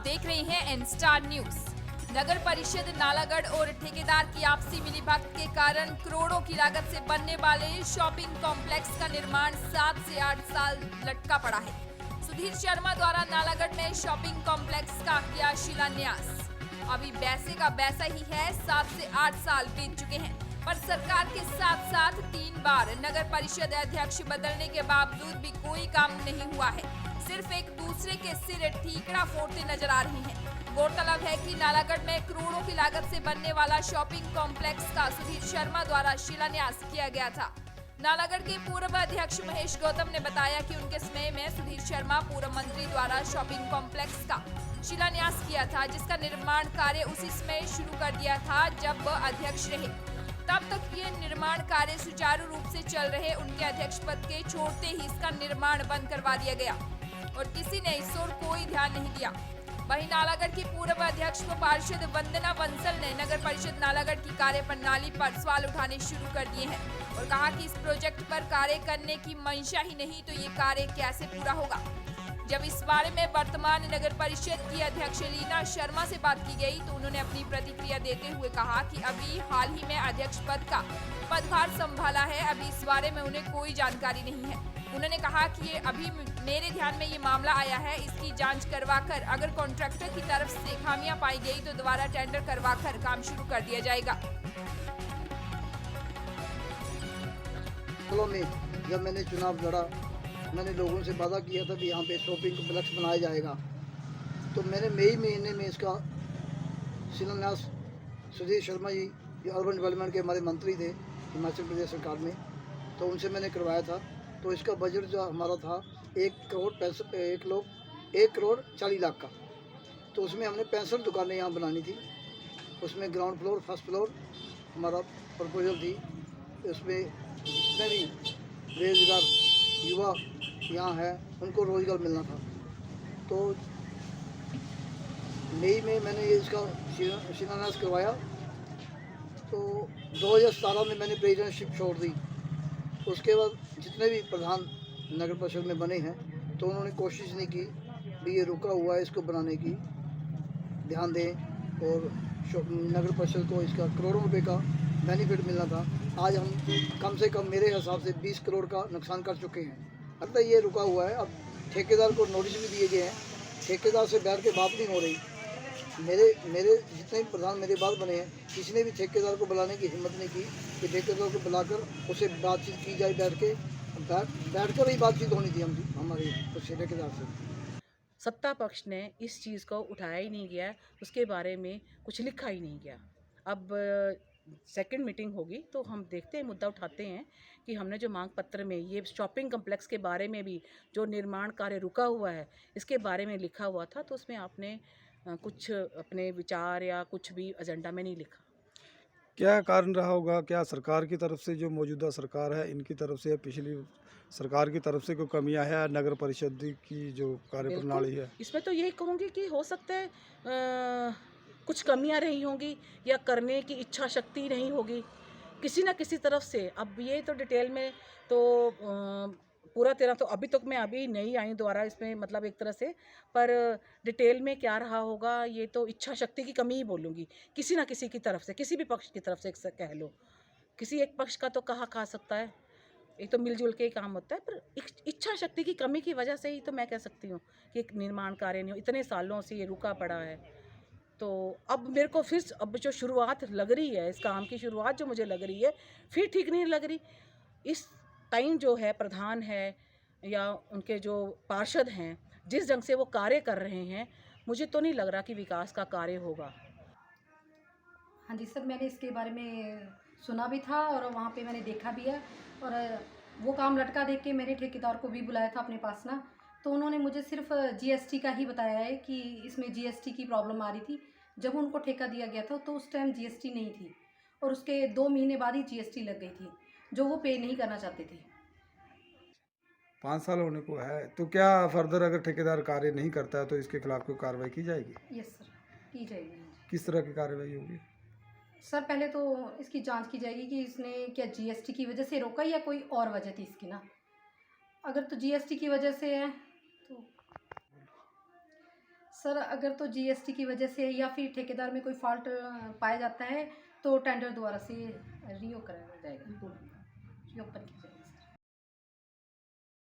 देख रहे हैं एन स्टार न्यूज। नगर परिषद नालागढ़ और ठेकेदार की आपसी मिलीभगत के कारण करोड़ों की लागत से बनने वाले शॉपिंग कॉम्प्लेक्स का निर्माण 7 से 8 साल लटका पड़ा है। सुधीर शर्मा द्वारा नालागढ़ में शॉपिंग कॉम्प्लेक्स का किया शिलान्यास। अभी वैसे का वैसा ही है। 7 से 8 साल बीत चुके हैं, पर सरकार के साथ साथ 3 बार नगर परिषद अध्यक्ष बदलने के बावजूद भी कोई काम नहीं हुआ है। सिर्फ एक दूसरे के सिर ठीकरा फोड़ते नजर आ रहे हैं। गौरतलब है कि नालागढ़ में करोड़ों की लागत से बनने वाला शॉपिंग कॉम्प्लेक्स का सुधीर शर्मा द्वारा शिलान्यास किया गया था। नालागढ़ के पूर्व अध्यक्ष महेश गौतम ने बताया कि उनके समय में सुधीर शर्मा पूर्व मंत्री द्वारा शॉपिंग कॉम्प्लेक्स का शिलान्यास किया था, जिसका निर्माण कार्य उसी समय शुरू कर दिया था जब वह अध्यक्ष रहे। तब तक ये निर्माण कार्य सुचारू रूप से चल रहे उनके अध्यक्ष पद के छोड़ते ही इसका निर्माण बंद करवा दिया गया और किसी ने इस ओर कोई ध्यान नहीं दिया। वहीं नालागढ़ की पूर्व अध्यक्ष व पार्षद वंदना बंसल ने नगर परिषद नालागढ़ की कार्य प्रणाली पर सवाल उठाने शुरू कर दिए हैं और कहा कि इस प्रोजेक्ट पर कार्य करने की मंशा ही नहीं तो ये कार्य कैसे पूरा होगा। जब इस बारे में वर्तमान नगर परिषद की अध्यक्ष लीना शर्मा से बात की गई तो उन्होंने अपनी प्रतिक्रिया देते हुए कहा कि अभी हाल ही में अध्यक्ष पद का पदभार संभाला है, अभी इस बारे में उन्हें कोई जानकारी नहीं है। उन्होंने कहा कि ये अभी मेरे ध्यान में ये मामला आया है, इसकी जांच करवाकर अगर कॉन्ट्रैक्टर की तरफ से खामियां पाई गई तो दोबारा टेंडर करवाकर काम शुरू कर दिया जाएगा। जब मैंने चुनाव लड़ा, मैंने लोगों से वादा किया था कि यहाँ पे शॉपिंग कॉम्प्लेक्स बनाया जाएगा, तो मैंने मई महीने में इसका शिलान्यास सुधीर शर्मा जी जो अर्बन डेवलपमेंट के हमारे मंत्री थे हिमाचल प्रदेश सरकार में, तो उनसे मैंने करवाया था। तो इसका बजट जो हमारा था 1 करोड़ 40 लाख का। तो उसमें हमने 65 दुकानें यहाँ बनानी थी। उसमें ग्राउंड फ्लोर, फर्स्ट फ्लोर हमारा प्रपोजल थी। उसमें जितने भी बेरोजगार युवा यहाँ है उनको रोजगार मिलना था। तो मई में मैंने ये इसका शिलान्यास करवाया। तो 2017 में मैंने प्रेसिडेंटशिप छोड़ दी। उसके बाद जितने भी प्रधान नगर परिषद में बने हैं तो उन्होंने कोशिश नहीं की भी ये रुका हुआ है इसको बनाने की ध्यान दें और नगर परिषद को इसका करोड़ों रुपए का बेनिफिट मिलना था। आज हम कम से कम मेरे हिसाब से 20 करोड़ का नुकसान कर चुके हैं। अतः ये रुका हुआ है। अब ठेकेदार को नोटिस भी दिए गए हैं, ठेकेदार से बैठ के बात नहीं हो रही। मेरे जितने भी प्रधान मेरे बाद बने हैं किसी ने भी ठेकेदार को बुलाने की हिम्मत नहीं की कि ठेकेदार को बुलाकर उससे बातचीत की जाए। बैठकर ही बातचीत होनी थी हमारी ठेकेदार से। सत्ता पक्ष ने इस चीज़ को उठाया ही नहीं गया, उसके बारे में कुछ लिखा ही नहीं गया। अब सेकंड मीटिंग होगी तो हम देखते हैं, मुद्दा उठाते हैं कि हमने जो मांग पत्र में ये शॉपिंग कम्प्लेक्स के बारे में भी जो निर्माण कार्य रुका हुआ है इसके बारे में लिखा हुआ था, तो उसमें आपने कुछ अपने विचार या कुछ भी एजेंडा में नहीं लिखा। क्या कारण रहा होगा? क्या सरकार की तरफ से, जो मौजूदा सरकार है इनकी तरफ से, पिछली सरकार की तरफ से कोई कमियां है नगर परिषद की जो कार्यप्रणाली है? इसमें तो यही कहूँगी कि हो सकता है कुछ कमियां रही होंगी या करने की इच्छा शक्ति नहीं होगी किसी न किसी तरफ से। अब ये तो डिटेल में तो पूरा तेरा तो अभी तक मैं अभी नहीं आई दोबारा इसमें, मतलब एक तरह से, पर डिटेल में क्या रहा होगा ये तो इच्छा शक्ति की कमी ही बोलूँगी किसी न किसी की तरफ से, किसी भी पक्ष की तरफ से कह लो। किसी एक पक्ष का तो कहा खा सकता है, एक तो मिलजुल के ही काम होता है, पर इच्छा शक्ति की कमी की वजह से ही तो मैं कह सकती हूँ कि एक निर्माण कार्य नहीं हो, इतने सालों से ये रुका पड़ा है। तो अब मेरे को फिर अब जो शुरुआत लग रही है, इस काम की शुरुआत जो मुझे लग रही है फिर ठीक नहीं लग रही। इस टाइम जो है प्रधान है या उनके जो पार्षद हैं जिस ढंग से वो कार्य कर रहे हैं, मुझे तो नहीं लग रहा कि विकास का कार्य होगा। हाँ जी सर, मैंने इसके बारे में सुना भी था और वहाँ पे मैंने देखा भी है। और वो काम लटका देख के मेरे ठेकेदार को भी बुलाया था अपने पास ना, तो उन्होंने मुझे सिर्फ जीएसटी का ही बताया है कि इसमें जीएसटी की प्रॉब्लम आ रही थी। जब उनको ठेका दिया गया था तो उस टाइम जीएसटी नहीं थी और उसके 2 महीने बाद ही जीएसटी लग गई थी, जो वो पे नहीं करना चाहते थे। 5 साल होने को है, तो क्या फर्दर अगर ठेकेदार कार्य नहीं करता है तो इसके खिलाफ कोई कार्रवाई की जाएगी? यस सर, की जाएगी। किस तरह की कार्रवाई होगी? सर पहले तो इसकी जांच की जाएगी कि इसने क्या जीएसटी की वजह से रोका या कोई और वजह थी इसकी ना। अगर तो जीएसटी की वजह से है तो सर अगर तो जीएसटी की वजह से या फिर ठेकेदार में कोई फॉल्ट पाया जाता है तो टेंडर दोबारा से रीओपन की जाएगा।